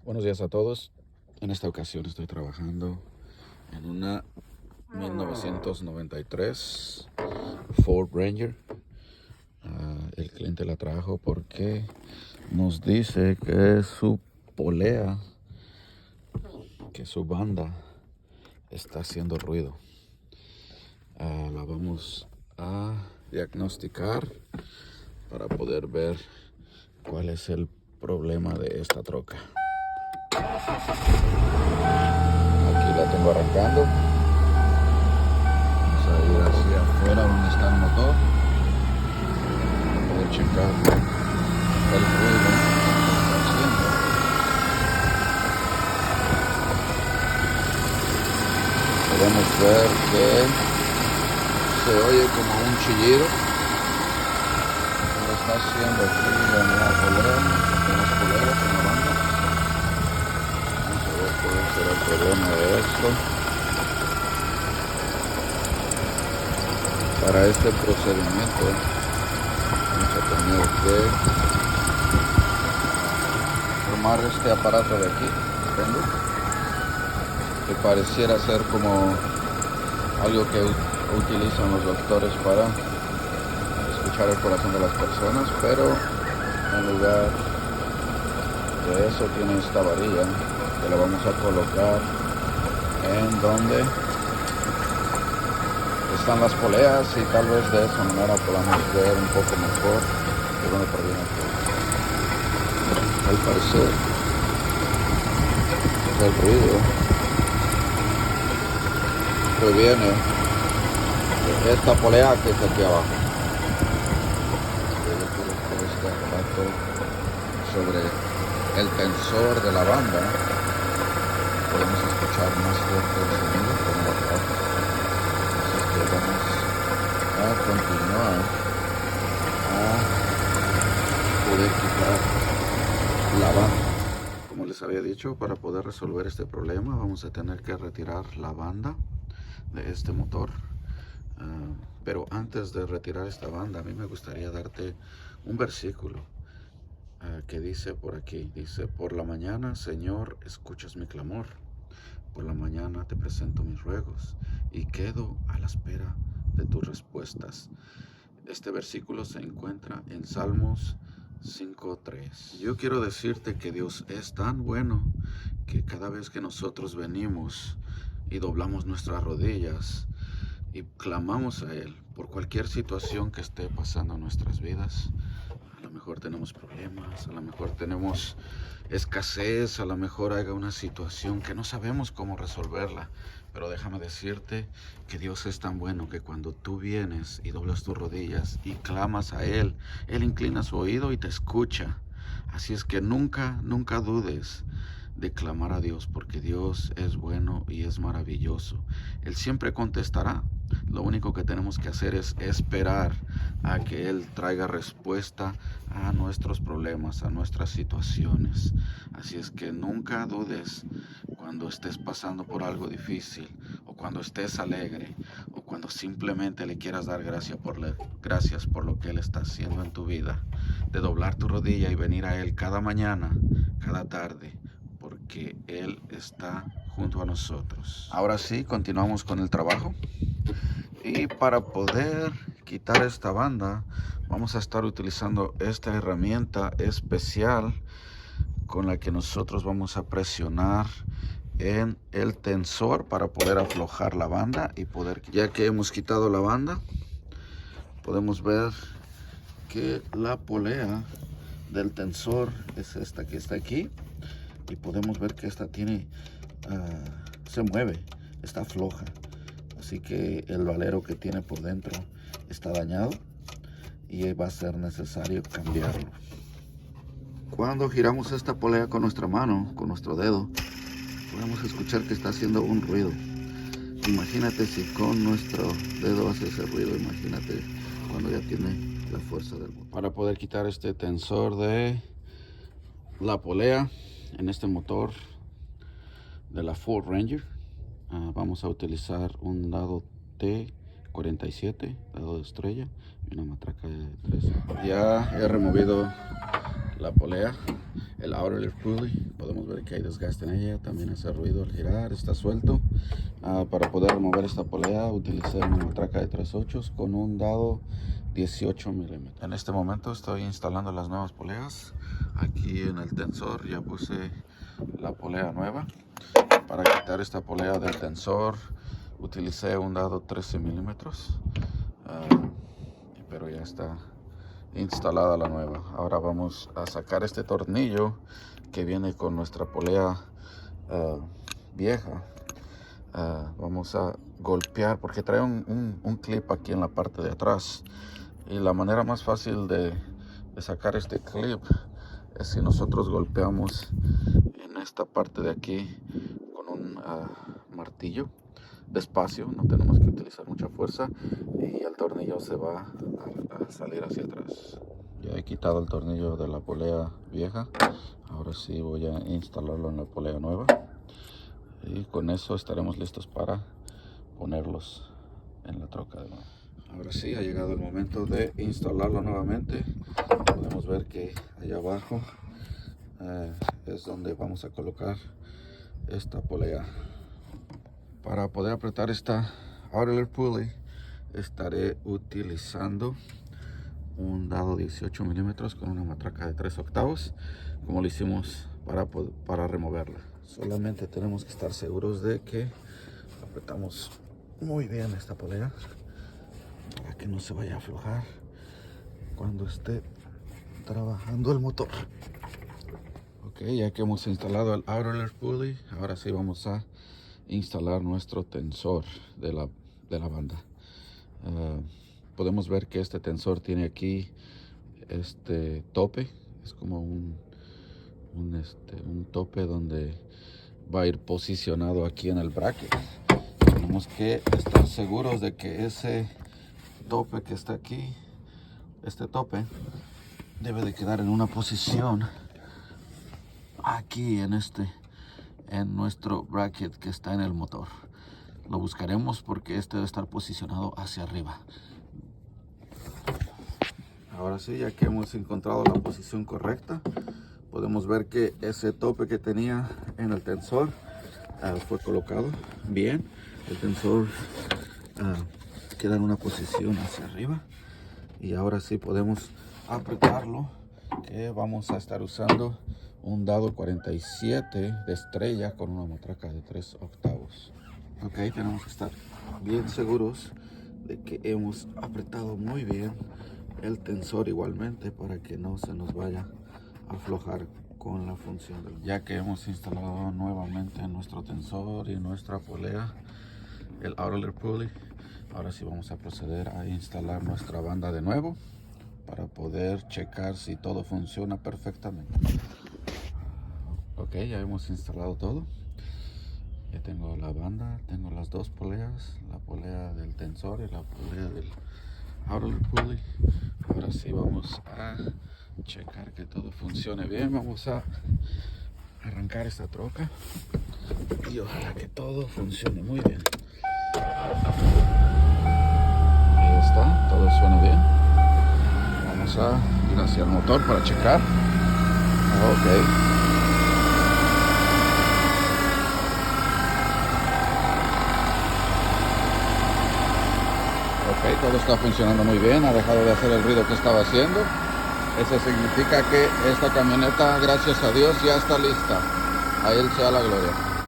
Buenos días a todos. En esta ocasión estoy trabajando en una 1993 Ford Ranger. El cliente la trajo porque nos dice que su polea, que su banda está haciendo ruido. La vamos a diagnosticar para poder ver cuál es el problema de esta troca. Aquí la tengo arrancando. Vamos a ir hacia afuera donde está el motor para poder checar el ruido que está haciendo. Podemos ver que se oye como un chillido. Lo está haciendo aquí en la polea, en las poleas, en la banda. Puede ser el problema de esto. Para este procedimiento vamos a tener que tomar este aparato de aquí, que pareciera ser como algo que utilizan los doctores para escuchar el corazón de las personas, pero en lugar de eso tiene esta varilla que la vamos a colocar en donde están las poleas y tal vez de esa manera podamos ver un poco mejor de dónde proviene todo. Al parecer el ruido proviene de esta polea que está aquí abajo. Yo coloco este aparato sobre el tensor de la banda. Podemos escuchar más fuerte el sonido con el aparato. Así que vamos a continuar a poder quitar la banda. Como les había dicho, para poder resolver este problema vamos a tener que retirar la banda de este motor. Pero antes de retirar esta banda, a mí me gustaría darte un versículo que dice por aquí, dice: por la mañana, Señor, escuchas mi clamor. Por la mañana te presento mis ruegos y quedo a la espera de tus respuestas. Este versículo se encuentra en Salmos 5:3. Yo quiero decirte que Dios es tan bueno que cada vez que nosotros venimos y doblamos nuestras rodillas y clamamos a Él por cualquier situación que esté pasando en nuestras vidas, a lo mejor tenemos problemas, a lo mejor tenemos escasez, a lo mejor haya una situación que no sabemos cómo resolverla, pero déjame decirte que Dios es tan bueno que cuando tú vienes y doblas tus rodillas y clamas a Él, Él inclina su oído y te escucha. Así es que nunca dudes de clamar a Dios, porque Dios es bueno y es maravilloso. Él siempre contestará. Lo único que tenemos que hacer es esperar a que Él traiga respuesta a nuestros problemas, a nuestras situaciones. Así es que nunca dudes cuando estés pasando por algo difícil, o cuando estés alegre, o cuando simplemente le quieras dar gracias por lo que Él está haciendo en tu vida, de doblar tu rodilla y venir a Él cada mañana, cada tarde, porque Él está junto a nosotros. Ahora sí, continuamos con el trabajo. Y para poder quitar esta banda, vamos a estar utilizando esta herramienta especial con la que nosotros vamos a presionar en el tensor para poder aflojar la banda y poder, ya que hemos quitado la banda, podemos ver que la polea del tensor es esta que está aquí, y podemos ver que esta tiene se mueve, está floja, así que el valero que tiene por dentro está dañado y va a ser necesario cambiarlo. Cuando giramos esta polea con nuestra mano, con nuestro dedo, podemos escuchar que está haciendo un ruido. Imagínate si con nuestro dedo hace ese ruido, imagínate cuando ya tiene la fuerza del motor. Para poder quitar este tensor de la polea en este motor de la Ford Ranger, vamos a utilizar un dado T47, dado de estrella, y una matraca de 13. Ya he removido la polea. el outer pulley. Podemos ver que hay desgaste en ella, también hace ruido al girar, está suelto. Para poder remover esta polea utilicé una matraca de 3/8 con un dado 18 milímetros. En este momento estoy instalando las nuevas poleas. Aquí en el tensor ya puse la polea nueva. Para quitar esta polea del tensor utilicé un dado 13 milímetros, pero ya está instalada la nueva. Ahora vamos a sacar este tornillo que viene con nuestra polea vieja. Vamos a golpear porque trae un clip aquí en la parte de atrás, y la manera más fácil de sacar este clip es si nosotros golpeamos en esta parte de aquí con un martillo despacio. No tenemos que utilizar mucha fuerza y el tornillo se va a salir hacia atrás. Ya he quitado el tornillo de la polea vieja. Ahora sí voy a instalarlo en la polea nueva, y con eso estaremos listos para ponerlos en la troca de nuevo. Ahora sí ha llegado el momento de instalarlo nuevamente. Podemos ver que allá abajo es donde vamos a colocar esta polea. Para poder apretar esta outer pulley estaré utilizando un dado 18 milímetros con una matraca de 3/8, como lo hicimos para removerla. Solamente tenemos que estar seguros de que apretamos muy bien esta polea para que no se vaya a aflojar cuando esté trabajando el motor. Ok, ya que hemos instalado el outer pulley, ahora sí vamos a instalar nuestro tensor de la banda. Podemos ver que este tensor tiene aquí este tope. Es como un tope donde va a ir posicionado aquí en el bracket. Tenemos que estar seguros de que ese tope que está aquí, este tope, debe de quedar en una posición aquí en nuestro bracket que está en el motor. Lo buscaremos porque este debe estar posicionado hacia arriba. Ahora sí, ya que hemos encontrado la posición correcta, podemos ver que ese tope que tenía en el tensor fue colocado bien. El tensor queda en una posición hacia arriba, y ahora sí podemos apretarlo, que vamos a estar usando un dado 47 de estrella con una matraca de 3/8. Ok, tenemos que estar bien seguros de que hemos apretado muy bien el tensor igualmente para que no se nos vaya a aflojar con la función ya que hemos instalado nuevamente nuestro tensor y nuestra polea, el outer pulley. Ahora sí vamos a proceder a instalar nuestra banda de nuevo para poder checar si todo funciona perfectamente. Ok, ya hemos instalado todo. Ya tengo la banda, tengo las dos poleas, la polea del tensor y la polea del outer pulley. Ahora sí vamos a checar que todo funcione bien. Vamos a arrancar esta troca y ojalá que todo funcione muy bien. Ahí está, todo suena bien. Vamos a ir hacia el motor para checar. Ok. Ok, todo está funcionando muy bien, ha dejado de hacer el ruido que estaba haciendo. Eso significa que esta camioneta, gracias a Dios, ya está lista. A Él sea la gloria.